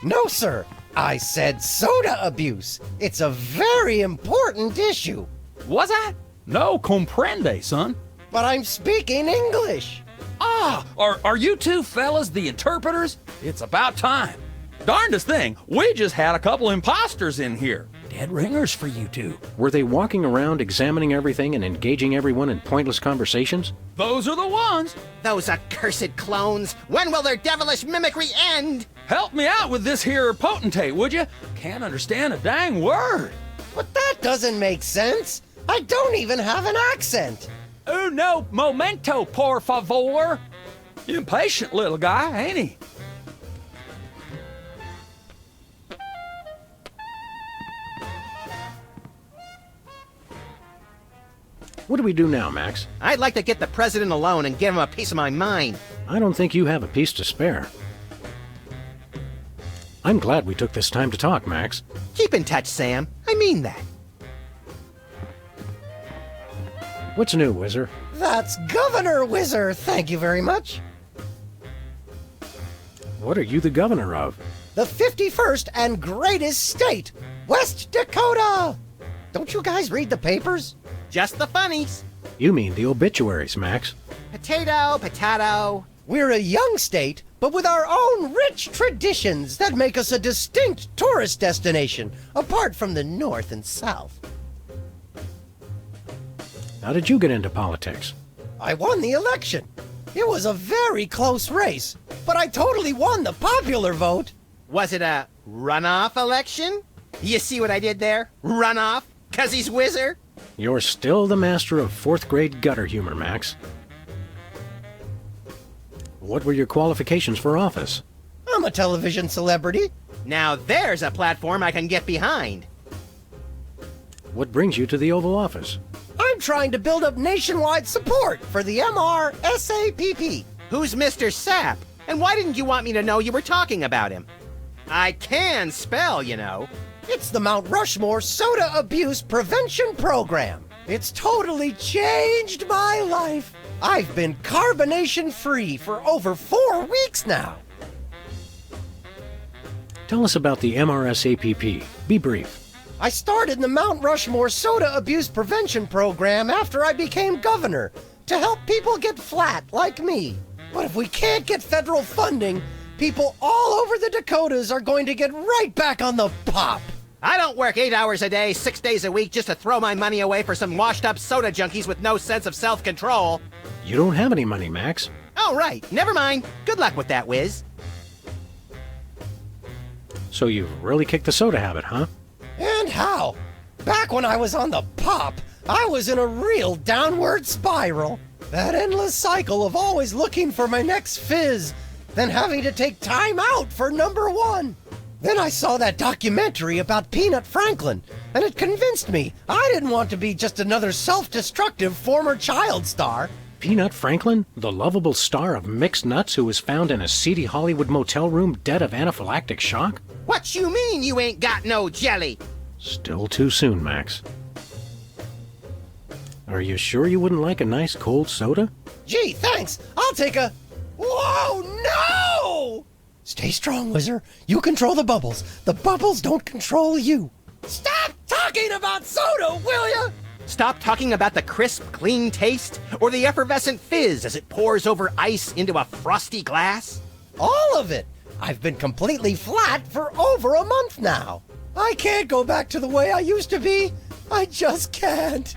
No, sir. I said soda abuse. It's a very important issue. Was I? No comprende, son. But I'm speaking English. Ah, are you two fellas the interpreters? It's about time. Darndest thing, we just had a couple imposters in here. Dead ringers for you two. Were they walking around examining everything and engaging everyone in pointless conversations? Those are the ones. Those accursed clones! When will their devilish mimicry end? Help me out with this here potentate, would you? Can't understand a dang word. But that doesn't make sense. I don't even have an accent. Uno momento, por favor. Impatient little guy, ain't he? What do we do now, Max? I'd like to get the president alone and give him a piece of my mind. I don't think you have a piece to spare. I'm glad we took this time to talk, Max. Keep in touch, Sam. I mean that. What's new, Whizzer? That's Governor Whizzer, thank you very much. What are you the governor of? The 51st and greatest state, West Dakota! Don't you guys read the papers? Just the funnies. You mean the obituaries, Max. Potato, potato. We're a young state, but with our own rich traditions that make us a distinct tourist destination, apart from the North and South. How did you get into politics? I won the election. It was a very close race, but I totally won the popular vote. Was it a runoff election? You see what I did there? Runoff? 'Cause he's Whizzer? You're still the master of 4th grade gutter humor, Max. What were your qualifications for office? I'm a television celebrity. Now there's a platform I can get behind. What brings you to the Oval Office? I'm trying to build up nationwide support for the MRSAPP. Who's Mr. Sapp? And why didn't you want me to know you were talking about him? I can spell, you know. It's the Mount Rushmore Soda Abuse Prevention Program. It's totally changed my life. I've been carbonation-free for over 4 weeks now. Tell us about the MRSAPP. Be brief. I started the Mount Rushmore Soda Abuse Prevention Program after I became governor to help people get flat like me. But if we can't get federal funding, people all over the Dakotas are going to get right back on the pop. I don't work 8 hours a day, 6 days a week just to throw my money away for some washed-up soda junkies with no sense of self-control. You don't have any money, Max. Oh, right. Never mind. Good luck with that, Wiz. So you've really kicked the soda habit, huh? And how? Back when I was on the pop, I was in a real downward spiral. That endless cycle of always looking for my next fizz, then having to take time out for number one. Then I saw that documentary about Peanut Franklin, and it convinced me I didn't want to be just another self-destructive former child star. Peanut Franklin, the lovable star of mixed nuts who was found in a seedy Hollywood motel room dead of anaphylactic shock? What you mean you ain't got no jelly? Still too soon, Max. Are you sure you wouldn't like a nice cold soda? Gee, thanks. I'll take a... Whoa, no! Stay strong, Whizzer. You control the bubbles. The bubbles don't control you. Stop talking about soda, will ya? Stop talking about the crisp, clean taste or the effervescent fizz as it pours over ice into a frosty glass? All of it. I've been completely flat for over a month now. I can't go back to the way I used to be. I just can't.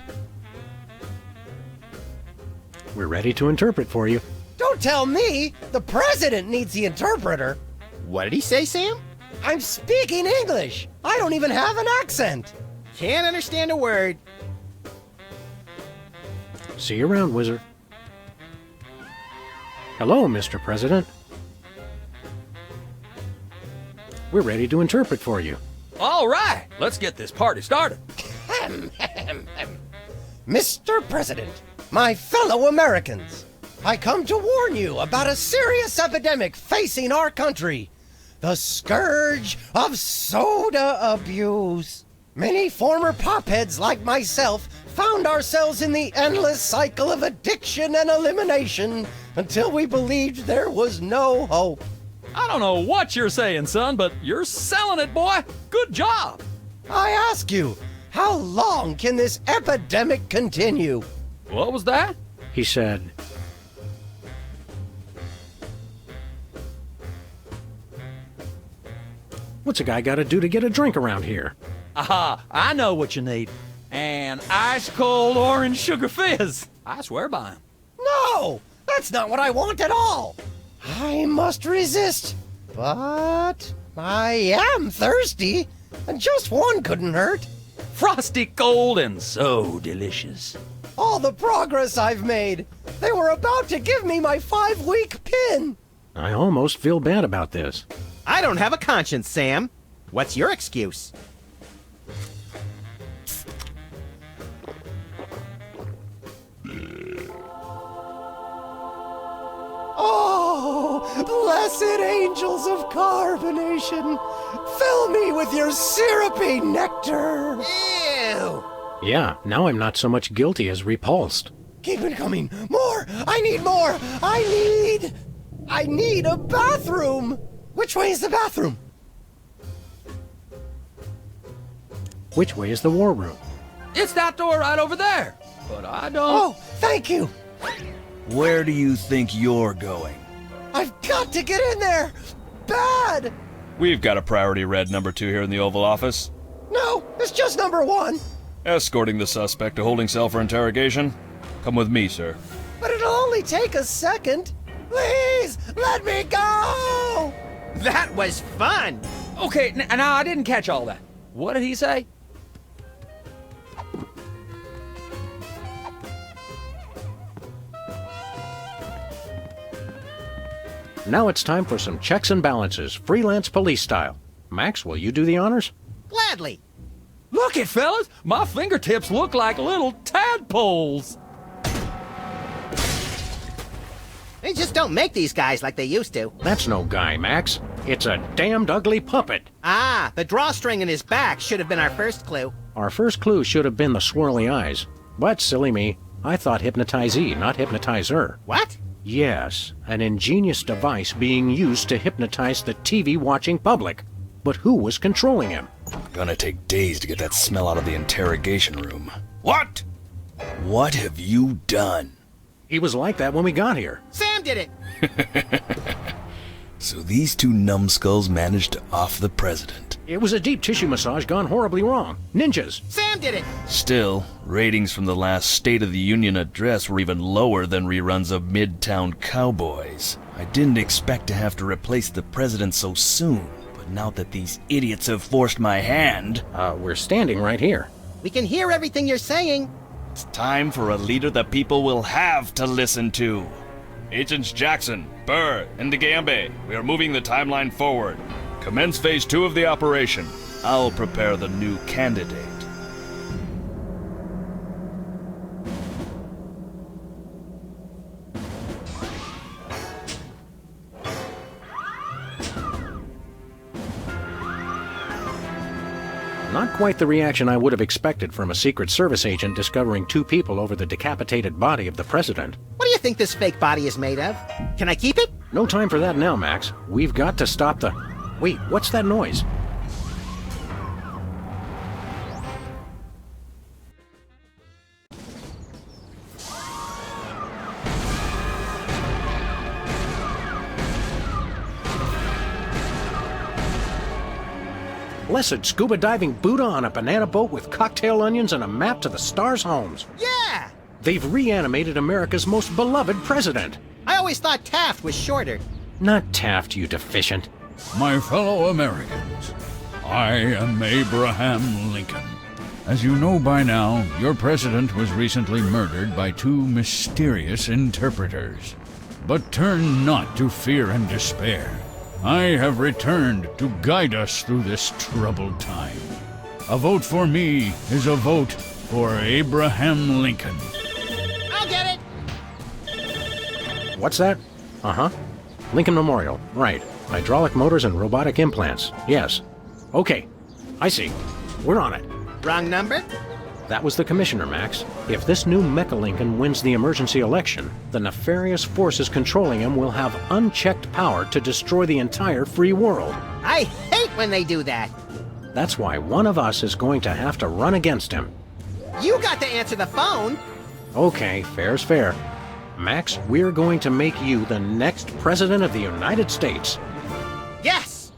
We're ready to interpret for you. Don't tell me. The president needs the interpreter. What did he say, Sam? I'm speaking English. I don't even have an accent. Can't understand a word. See you around, Whizzer. Hello, Mr. President. We're ready to interpret for you. All right, let's get this party started. Mr. President, my fellow Americans, I come to warn you about a serious epidemic facing our country. The scourge of soda abuse. Many former popheads like myself found ourselves in the endless cycle of addiction and elimination until we believed there was no hope. I don't know what you're saying, son, but you're selling it, boy. Good job. I ask you, how long can this epidemic continue? What was that? He said, "What's a guy got to do to get a drink around here?" Aha, I know what you need. An ice-cold orange sugar fizz. I swear by him. No, that's not what I want at all. I must resist, but I am thirsty, and just one couldn't hurt. Frosty cold and so delicious. All the progress I've made. They were about to give me my 5-week pin. I almost feel bad about this. I don't have a conscience, Sam. What's your excuse? Oh, blessed angels of carbonation, fill me with your syrupy nectar. Ew! Yeah, now I'm not so much guilty as repulsed. Keep it coming. More. I need more. I need a bathroom. Which way is the bathroom? Which way is the war room? It's that door right over there. But I don't... Oh, thank you. Where do you think you're going? I've got to get in there. Bad. We've got a priority red number 2 here in the Oval Office. No, it's just number 1. Escorting the suspect to holding cell for interrogation. Come with me, sir. But it'll only take a second. Please, let me go. That was fun! Okay, now I didn't catch all that. What did he say? Now it's time for some checks and balances, freelance police style. Max, will you do the honors? Gladly. Look it, fellas. My fingertips look like little tadpoles. They just don't make these guys like they used to. That's no guy, Max. It's a damned ugly puppet. Ah, the drawstring in his back should have been our first clue. Our first clue should have been the swirly eyes. But, silly me, I thought hypnotizee, not hypnotizer. What? Yes, an ingenious device being used to hypnotize the TV-watching public. But who was controlling him? Gonna take days to get that smell out of the interrogation room. What? What have you done? He was like that when we got here. Sam did it! So these two numbskulls managed to off the president. It was a deep tissue massage gone horribly wrong. Ninjas. Sam did it! Still, ratings from the last State of the Union address were even lower than reruns of Midtown Cowboys. I didn't expect to have to replace the president so soon, but now that these idiots have forced my hand... We're standing right here. We can hear everything you're saying. It's time for a leader the people will have to listen to. Agents Jackson, Burr, and DeGambe, we are moving the timeline forward. Commence phase 2 of the operation. I'll prepare the new candidate. Not quite the reaction I would have expected from a Secret Service agent discovering 2 people over the decapitated body of the president. What do you think this fake body is made of? Can I keep it? No time for that now, Max. We've got to stop the... Wait, what's that noise? Blessed scuba diving Buddha on a banana boat with cocktail onions and a map to the stars' homes. Yeah! They've reanimated America's most beloved president. I always thought Taft was shorter. Not Taft, you deficient. My fellow Americans, I am Abraham Lincoln. As you know by now, your president was recently murdered by 2 mysterious interpreters. But turn not to fear and despair. I have returned to guide us through this troubled time. A vote for me is a vote for Abraham Lincoln. I'll get it! What's that? Uh-huh. Lincoln Memorial. Right. Hydraulic motors and robotic implants. Yes. Okay. I see. We're on it. Wrong number? That was the commissioner, Max. If this new Mecha Lincoln wins the emergency election, the nefarious forces controlling him will have unchecked power to destroy the entire free world. I hate when they do that. That's why one of us is going to have to run against him. You got to answer the phone. Okay, fair's fair. Max, we're going to make you the next President of the United States. Yes!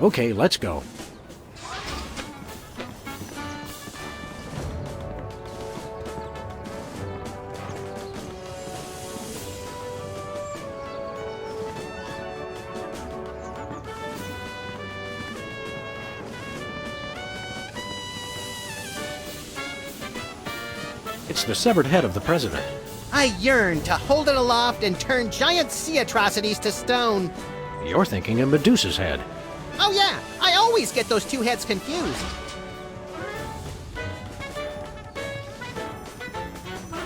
Okay, let's go. It's the severed head of the president. I yearn to hold it aloft and turn giant sea atrocities to stone. You're thinking of Medusa's head. Oh yeah, I always get those two heads confused.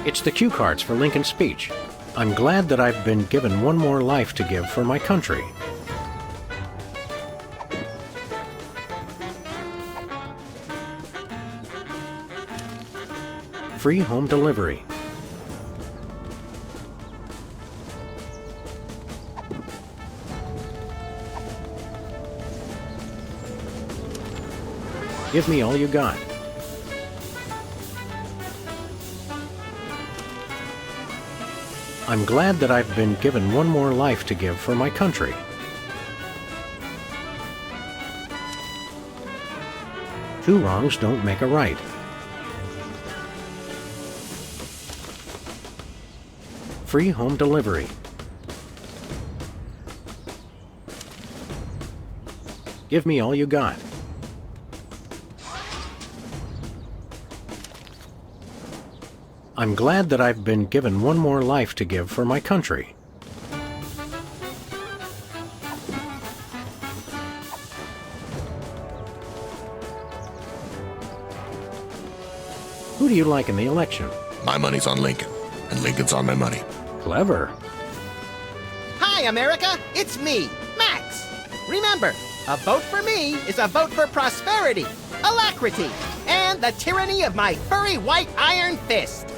It's the cue cards for Lincoln's speech. I'm glad that I've been given one more life to give for my country. Free home delivery. Give me all you got. I'm glad that I've been given one more life to give for my country. Two wrongs don't make a right. Free home delivery. Give me all you got. I'm glad that I've been given one more life to give for my country. Who do you like in the election? My money's on Lincoln, and Lincoln's on my money. Clever. Hi, America! It's me, Max! Remember, a vote for me is a vote for prosperity, alacrity, and the tyranny of my furry white iron fist!